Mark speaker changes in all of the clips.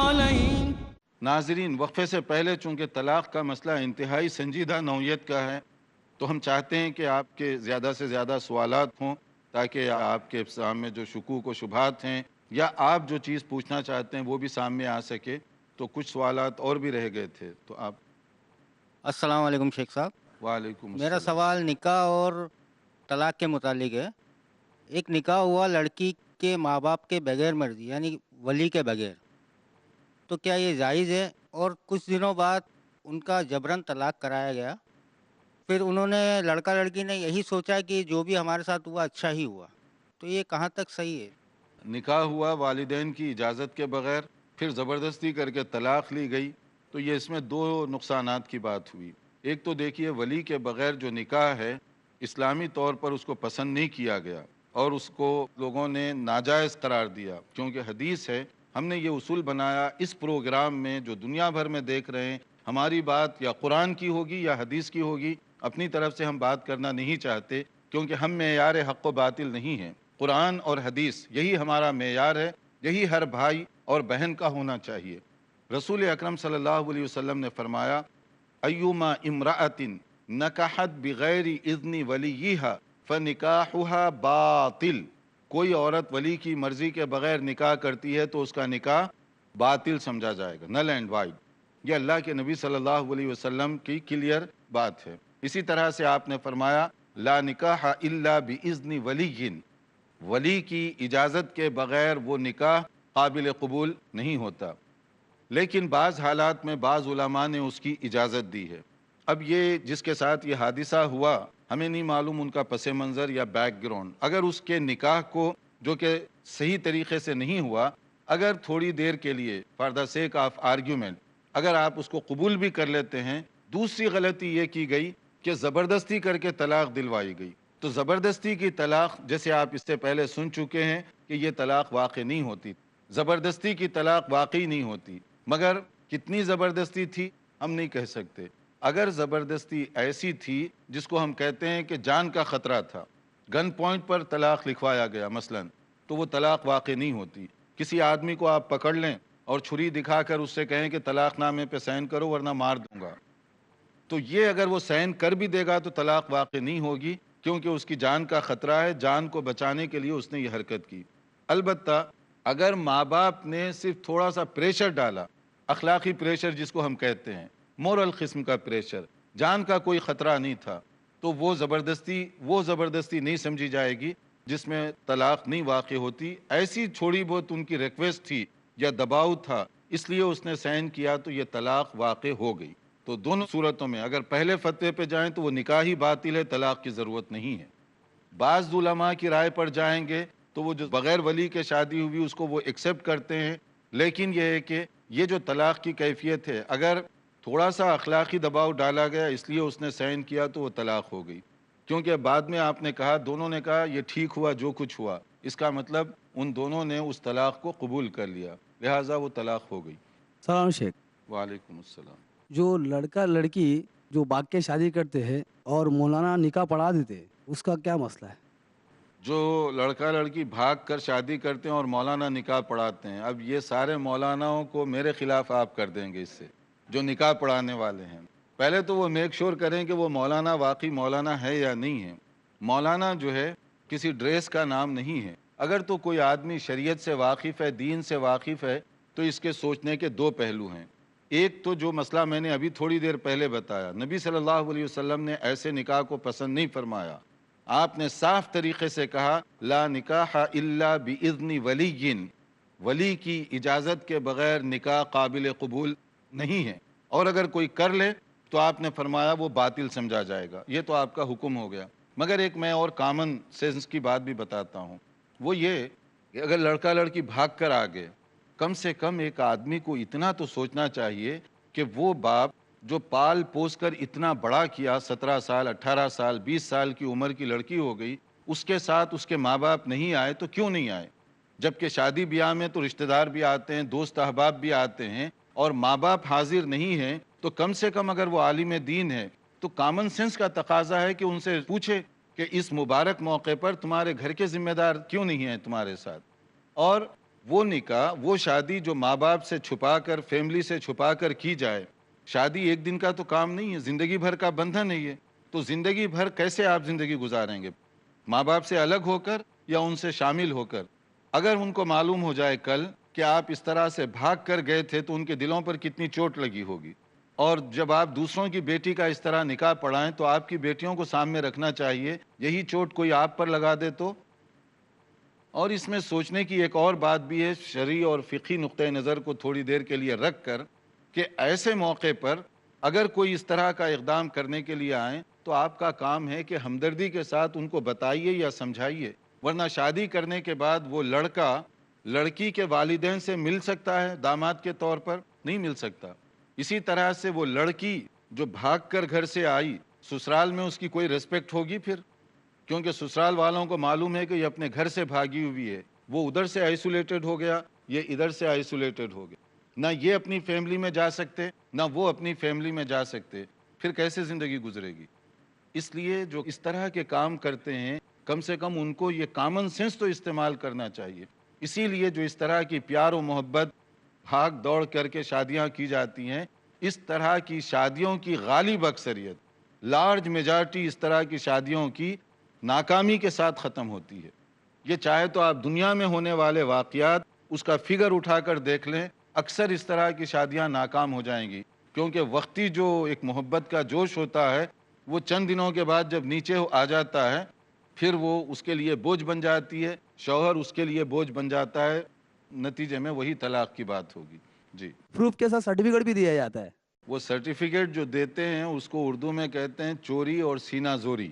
Speaker 1: عليك.
Speaker 2: ناظرین، وقفے سے پہلے چونکہ طلاق کا مسئلہ انتہائی سنجیدہ نوعیت کا ہے، تو ہم چاہتے ہیں کہ آپ کے زیادہ سے زیادہ سوالات ہوں، تاکہ آپ کے سامنے جو شکوک و شبہات ہیں یا آپ جو چیز پوچھنا چاہتے ہیں وہ بھی سامنے آ سکے۔ تو کچھ سوالات اور بھی رہ گئے تھے، تو آپ۔
Speaker 3: السلام علیکم شیخ صاحب،
Speaker 2: وعلیکم
Speaker 3: میرا
Speaker 2: السلام۔
Speaker 3: سوال نکاح اور طلاق کے متعلق ہے۔ ایک نکاح ہوا لڑکی کے ماں باپ کے بغیر مرضی، یعنی ولی کے بغیر، تو کیا یہ جائز ہے؟ اور کچھ دنوں بعد ان کا جبراً طلاق کرایا گیا، پھر انہوں نے لڑکا لڑکی نے یہی سوچا کہ جو بھی ہمارے ساتھ ہوا اچھا ہی ہوا، تو یہ کہاں تک صحیح ہے؟
Speaker 2: نکاح ہوا والدین کی اجازت کے بغیر، پھر زبردستی کر کے طلاق لی گئی، تو یہ اس میں دو نقصانات کی بات ہوئی۔ ایک تو دیکھیے، ولی کے بغیر جو نکاح ہے اسلامی طور پر اس کو پسند نہیں کیا گیا اور اس کو لوگوں نے ناجائز قرار دیا، کیونکہ حدیث ہے۔ ہم نے یہ اصول بنایا اس پروگرام میں، جو دنیا بھر میں دیکھ رہے ہیں، ہماری بات یا قرآن کی ہوگی یا حدیث کی ہوگی، اپنی طرف سے ہم بات کرنا نہیں چاہتے، کیونکہ ہم معیار حق و باطل نہیں ہیں۔ قرآن اور حدیث یہی ہمارا معیار ہے، یہی ہر بھائی اور بہن کا ہونا چاہیے۔ رسول اکرم صلی اللہ علیہ وسلم نے فرمایا، ایما امرأۃ نکحت بغیر اذن ولیہا فنکاحها باطل۔ کوئی عورت ولی کی مرضی کے بغیر نکاح کرتی ہے تو اس کا نکاح باطل سمجھا جائے گا، نل اینڈ وائڈ۔ یہ اللہ کے نبی صلی اللہ علیہ وسلم کی کلیئر بات ہے۔ اسی طرح سے آپ نے فرمایا، لا نکاح الا باذن ولی، ولی کی اجازت کے بغیر وہ نکاح قابل قبول نہیں ہوتا۔ لیکن بعض حالات میں بعض علماء نے اس کی اجازت دی ہے۔ اب یہ جس کے ساتھ یہ حادثہ ہوا، ہمیں نہیں معلوم ان کا پس منظر یا بیک گراؤنڈ۔ اگر اس کے نکاح کو، جو کہ صحیح طریقے سے نہیں ہوا، اگر تھوڑی دیر کے لیے for the sake of argument اگر آپ اس کو قبول بھی کر لیتے ہیں، دوسری غلطی یہ کی گئی کہ زبردستی کر کے طلاق دلوائی گئی۔ تو زبردستی کی طلاق، جیسے آپ اس سے پہلے سن چکے ہیں کہ یہ طلاق واقع نہیں ہوتی، زبردستی کی طلاق واقعی نہیں ہوتی۔ مگر کتنی زبردستی تھی ہم نہیں کہہ سکتے۔ اگر زبردستی ایسی تھی جس کو ہم کہتے ہیں کہ جان کا خطرہ تھا، گن پوائنٹ پر طلاق لکھوایا گیا مثلا، تو وہ طلاق واقع نہیں ہوتی۔ کسی آدمی کو آپ پکڑ لیں اور چھری دکھا کر اس سے کہیں کہ طلاق نامے پہ سائن کرو ورنہ مار دوں گا، تو یہ اگر وہ سائن کر بھی دے گا تو طلاق واقع نہیں ہوگی، کیونکہ اس کی جان کا خطرہ ہے، جان کو بچانے کے لیے اس نے یہ حرکت کی۔ البتہ اگر ماں باپ نے صرف تھوڑا سا پریشر ڈالا، اخلاقی پریشر جس کو ہم کہتے ہیں، مورل قسم کا پریشر، جان کا کوئی خطرہ نہیں تھا، تو وہ زبردستی نہیں سمجھی جائے گی جس میں طلاق نہیں واقع ہوتی۔ ایسی تھوڑی بہت ان کی ریکویسٹ تھی یا دباؤ تھا، اس لیے اس نے سائن کیا تو یہ طلاق واقع ہو گئی۔ تو دونوں صورتوں میں اگر پہلے فتوے پہ جائیں تو وہ نکاح ہی باطل ہے، طلاق کی ضرورت نہیں ہے۔ بعض علماء کی رائے پر جائیں گے تو وہ جو بغیر ولی کے شادی ہوئی اس کو وہ ایکسیپٹ کرتے ہیں، لیکن یہ ہے کہ یہ جو طلاق کی کیفیت ہے، اگر تھوڑا سا اخلاقی دباؤ ڈالا گیا اس لیے اس نے سائن کیا تو وہ طلاق ہو گئی۔ کیونکہ بعد میں آپ نے کہا، دونوں نے کہا یہ ٹھیک ہوا جو کچھ ہوا، اس کا مطلب ان دونوں نے اس طلاق کو قبول کر لیا، لہٰذا وہ طلاق ہو گئی۔
Speaker 4: سلام شیخ،
Speaker 2: وعلیکم السلام۔
Speaker 4: جو لڑکا لڑکی جو باغ کے شادی کرتے ہیں اور مولانا نکاح پڑھا دیتے ہیں، اس کا کیا مسئلہ ہے؟
Speaker 2: جو لڑکا لڑکی بھاگ کر شادی کرتے ہیں اور مولانا نکاح پڑھاتے ہیں، اب یہ سارے مولاناؤں کو میرے خلاف آپ کر دیں گے اس سے، جو نکاح پڑھانے والے ہیں۔ پہلے تو وہ میک شور کریں کہ وہ مولانا واقعی مولانا ہے یا نہیں ہے۔ مولانا جو ہے کسی ڈریس کا نام نہیں ہے۔ اگر تو کوئی آدمی شریعت سے واقف ہے، دین سے واقف ہے، تو اس کے سوچنے کے دو پہلو ہیں۔ ایک تو جو مسئلہ میں نے ابھی تھوڑی دیر پہلے بتایا، نبی صلی اللہ علیہ وسلم نے ایسے نکاح کو پسند نہیں فرمایا۔ آپ نے صاف طریقے سے کہا، لا نکاح الا باذن ولی، ولی کی اجازت کے بغیر نکاح قابل قبول نہیں ہے، اور اگر کوئی کر لے تو آپ نے فرمایا وہ باطل سمجھا جائے گا۔ یہ تو آپ کا حکم ہو گیا۔ مگر ایک میں اور کامن سینس کی بات بھی بتاتا ہوں، وہ یہ کہ اگر لڑکا لڑکی بھاگ کر آ گئے، کم سے کم ایک آدمی کو اتنا تو سوچنا چاہیے کہ وہ باپ جو پال پوس کر اتنا بڑا کیا، 17 سال 18 سال 20 سال کی عمر کی لڑکی ہو گئی، اس کے ساتھ اس کے ماں باپ نہیں آئے تو کیوں نہیں آئے؟ جبکہ شادی بیاہ میں تو رشتہ دار بھی آتے ہیں، دوست احباب بھی آتے ہیں، اور ماں باپ حاضر نہیں ہیں، تو کم سے کم اگر وہ عالم دین ہے تو کامن سینس کا تقاضا ہے کہ ان سے پوچھے کہ اس مبارک موقع پر تمہارے گھر کے ذمہ دار کیوں نہیں ہیں تمہارے ساتھ۔ اور وہ نکاح، وہ شادی جو ماں باپ سے چھپا کر، فیملی سے چھپا کر کی جائے، شادی ایک دن کا تو کام نہیں ہے، زندگی بھر کا بندھن ہے یہ. تو زندگی بھر کیسے آپ زندگی گزاریں گے؟ ماں باپ سے الگ ہو کر یا ان سے شامل ہو کر؟ اگر ان کو معلوم ہو جائے کل کہ آپ اس طرح سے بھاگ کر گئے تھے تو ان کے دلوں پر کتنی چوٹ لگی ہوگی. اور جب آپ دوسروں کی بیٹی کا اس طرح نکاح پڑھائیں تو آپ کی بیٹیوں کو سامنے رکھنا چاہیے، یہی چوٹ کوئی آپ پر لگا دے تو. اور اس میں سوچنے کی ایک اور بات بھی ہے، شرعی اور فقہی نقطۂ نظر کو تھوڑی دیر کے لیے رکھ کر، کہ ایسے موقع پر اگر کوئی اس طرح کا اقدام کرنے کے لیے آئیں تو آپ کا کام ہے کہ ہمدردی کے ساتھ ان کو بتائیے یا سمجھائیے. ورنہ شادی کرنے کے بعد وہ لڑکا لڑکی کے والدین سے مل سکتا ہے داماد کے طور پر؟ نہیں مل سکتا. اسی طرح سے وہ لڑکی جو بھاگ کر گھر سے آئی، سسرال میں اس کی کوئی ریسپیکٹ ہوگی پھر؟ کیونکہ سسرال والوں کو معلوم ہے کہ یہ اپنے گھر سے بھاگی ہوئی ہے، وہ ادھر سے آئسولیٹڈ ہو گیا، یہ ادھر سے آئسولیٹڈ ہو گیا. نہ یہ اپنی فیملی میں جا سکتے، نہ وہ اپنی فیملی میں جا سکتے. پھر کیسے زندگی گزرے گی؟ اس لیے جو اس طرح کے کام کرتے ہیں، کم سے کم ان کو یہ کامن سینس تو استعمال کرنا چاہیے. اسی لیے جو اس طرح کی پیار و محبت بھاگ دوڑ کر کے شادیاں کی جاتی ہیں، اس طرح کی شادیوں کی غالب اکثریت، لارج میجارٹی اس طرح کی شادیوں کی ناکامی کے ساتھ ختم ہوتی ہے. یہ چاہے تو آپ دنیا میں ہونے والے واقعات اس کا فگر اٹھا کر دیکھ لیں، اکثر اس طرح کی شادیاں ناکام ہو جائیں گی. کیونکہ وقتی جو ایک محبت کا جوش ہوتا ہے، وہ چند دنوں کے بعد جب نیچے آ جاتا ہے، پھر وہ اس کے لیے بوجھ بن جاتی ہے، شوہر اس کے لیے بوجھ بن جاتا ہے، نتیجے میں وہی طلاق کی بات ہوگی. جی.
Speaker 4: پروف کے ساتھ سرٹیفکیٹ بھی دیا جاتا ہے.
Speaker 2: وہ سرٹیفکیٹ جو دیتے ہیں اس کو اردو میں کہتے ہیں چوری اور سینہ زوری،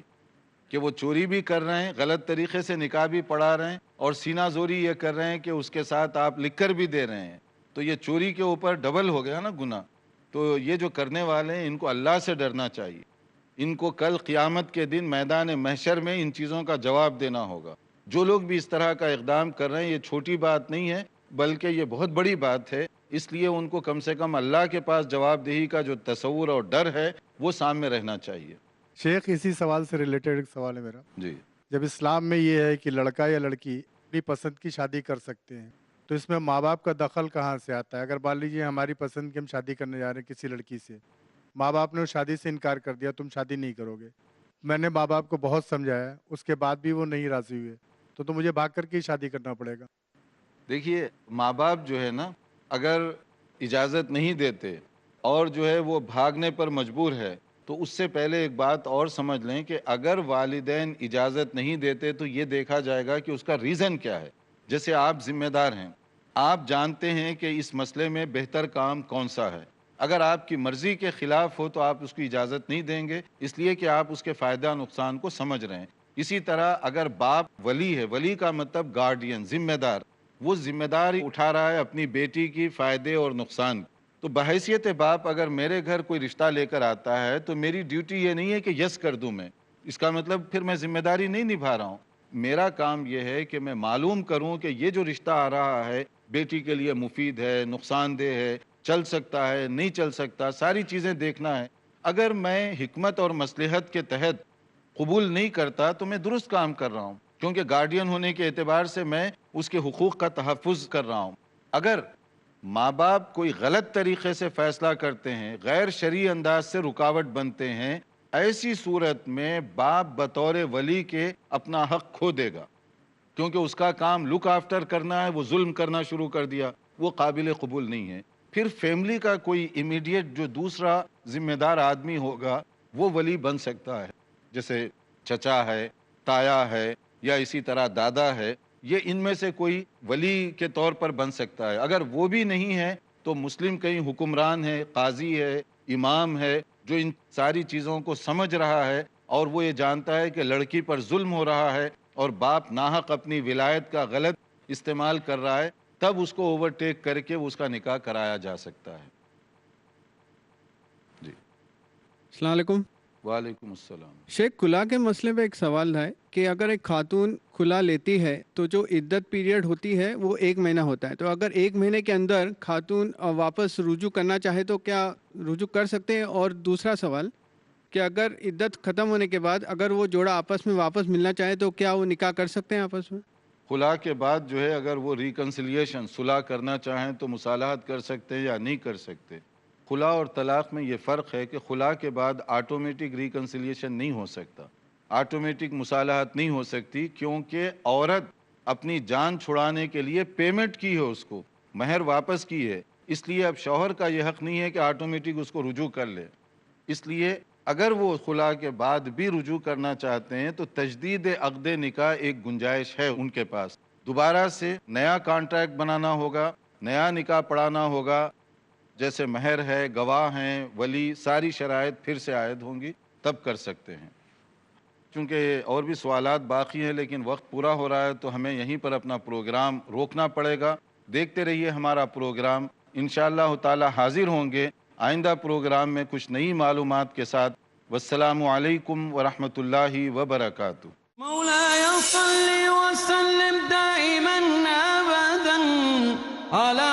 Speaker 2: کہ وہ چوری بھی کر رہے ہیں، غلط طریقے سے نکاح بھی پڑھا رہے ہیں، اور سینہ زوری یہ کر رہے ہیں کہ اس کے ساتھ آپ لکھ کر بھی دے رہے ہیں. تو یہ چوری کے اوپر ڈبل ہو گیا نا گناہ. تو یہ جو کرنے والے ہیں ان کو اللہ سے ڈرنا چاہیے. ان کو کل قیامت کے دن میدان محشر میں ان چیزوں کا جواب دینا ہوگا. جو لوگ بھی اس طرح کا اقدام کر رہے ہیں، یہ چھوٹی بات نہیں ہے بلکہ یہ بہت بڑی بات ہے. اس لیے ان کو کم سے کم اللہ کے پاس جواب دہی کا جو تصور اور ڈر ہے وہ سامنے رہنا چاہیے.
Speaker 1: شیخ، اسی سوال سے ریلیٹڈ ایک سوال ہے میرا.
Speaker 2: جی.
Speaker 1: جب اسلام میں یہ ہے کہ لڑکا یا لڑکی اپنی پسند کی شادی کر سکتے ہیں، تو اس میں ماں باپ کا دخل کہاں سے آتا ہے؟ اگر مان لیجیے ہماری پسند کی ہم شادی کرنے جا رہے ہیں کسی لڑکی سے، ماں باپ نے اس شادی سے انکار کر دیا، تم شادی نہیں کرو گے. میں نے ماں باپ کو بہت سمجھایا، اس کے بعد بھی وہ نہیں راضی ہوئے، تو مجھے بھاگ کر کے ہی شادی کرنا پڑے گا.
Speaker 2: دیکھیے، ماں باپ جو ہے نا، اگر اجازت نہیں دیتے اور جو ہے وہ بھاگنے پر مجبور ہے، تو اس سے پہلے ایک بات اور سمجھ لیں کہ اگر والدین اجازت نہیں دیتے تو یہ دیکھا جائے گا کہ اس کا ریزن کیا ہے. جیسے آپ ذمہ دار ہیں، آپ جانتے ہیں کہ اس مسئلے میں بہتر کام کون سا ہے. اگر آپ کی مرضی کے خلاف ہو تو آپ اس کی اجازت نہیں دیں گے، اس لیے کہ آپ اس کے فائدہ نقصان کو سمجھ رہے ہیں. اسی طرح اگر باپ ولی ہے، ولی کا مطلب گارڈین، ذمہ دار، وہ ذمہ داری اٹھا رہا ہے اپنی بیٹی کی فائدے اور نقصان. تو بحیثیت باپ اگر میرے گھر کوئی رشتہ لے کر آتا ہے تو میری ڈیوٹی یہ نہیں ہے کہ یس کر دوں میں. اس کا مطلب پھر میں ذمہ داری نہیں نبھا رہا ہوں. میرا کام یہ ہے کہ میں معلوم کروں کہ یہ جو رشتہ آ رہا ہے بیٹی کے لیے مفید ہے، نقصان دہ ہے، چل سکتا ہے، نہیں چل سکتا، ساری چیزیں دیکھنا ہے. اگر میں حکمت اور مصلحت کے تحت قبول نہیں کرتا تو میں درست کام کر رہا ہوں، کیونکہ گارڈین ہونے کے اعتبار سے میں اس کے حقوق کا تحفظ کر رہا ہوں. اگر ماں باپ کوئی غلط طریقے سے فیصلہ کرتے ہیں، غیر شرعی انداز سے رکاوٹ بنتے ہیں، ایسی صورت میں باپ بطور ولی کے اپنا حق کھو دے گا، کیونکہ اس کا کام لک آفٹر کرنا ہے، وہ ظلم کرنا شروع کر دیا، وہ قابل قبول نہیں ہے. پھر فیملی کا کوئی امیڈیٹ جو دوسرا ذمہ دار آدمی ہوگا وہ ولی بن سکتا ہے، جیسے چچا ہے، تایا ہے، یا اسی طرح دادا ہے. یہ ان میں سے کوئی ولی کے طور پر بن سکتا ہے. اگر وہ بھی نہیں ہے تو مسلم کہیں حکمران ہے، قاضی ہے، امام ہے، جو ان ساری چیزوں کو سمجھ رہا ہے اور وہ یہ جانتا ہے کہ لڑکی پر ظلم ہو رہا ہے اور باپ ناحق اپنی ولایت کا غلط استعمال کر رہا ہے، تب اس کو اوورٹیک کر کے اس کا نکاح کرایا جا سکتا ہے. جی.
Speaker 5: السلام علیکم.
Speaker 2: وعلیکم السلام.
Speaker 5: شیخ، کھلا کے مسئلے پہ ایک سوال ہے کہ اگر ایک خاتون کھلا لیتی ہے تو جو عدت پیریڈ ہوتی ہے وہ 1 مہینہ ہوتا ہے، تو اگر 1 مہینے کے اندر خاتون واپس رجوع کرنا چاہے تو کیا رجوع کر سکتے ہیں؟ اور دوسرا سوال کہ اگر عدت ختم ہونے کے بعد اگر وہ جوڑا آپس میں واپس ملنا چاہے تو کیا وہ نکاح کر سکتے ہیں آپس میں؟
Speaker 2: خلا کے بعد جو ہے اگر وہ ریکنسیلیشن صلح کرنا چاہیں تو مصالحت کر سکتے ہیں یا نہیں کر سکتے. خلا اور طلاق میں یہ فرق ہے کہ خلا کے بعد آٹومیٹک ریکنسیلیشن نہیں ہو سکتا، آٹومیٹک مصالحت نہیں ہو سکتی، کیونکہ عورت اپنی جان چھڑانے کے لیے پیمنٹ کی ہے، اس کو مہر واپس کی ہے، اس لیے اب شوہر کا یہ حق نہیں ہے کہ آٹومیٹک اس کو رجوع کر لے. اس لیے اگر وہ خلا کے بعد بھی رجوع کرنا چاہتے ہیں تو تجدید عقد نکاح ایک گنجائش ہے ان کے پاس. دوبارہ سے نیا کانٹریکٹ بنانا ہوگا، نیا نکاح پڑھانا ہوگا، جیسے مہر ہے، گواہ ہیں، ولی، ساری شرائط پھر سے عائد ہوں گی، تب کر سکتے ہیں. چونکہ اور بھی سوالات باقی ہیں لیکن وقت پورا ہو رہا ہے تو ہمیں یہیں پر اپنا پروگرام روکنا پڑے گا. دیکھتے رہیے ہمارا پروگرام، انشاءاللہ تعالی حاضر ہوں گے آئندہ پروگرام میں کچھ نئی معلومات کے ساتھ. والسلام علیکم ورحمۃ اللہ وبرکاتہ.
Speaker 6: مولاي صل وسلم دائما ابدا على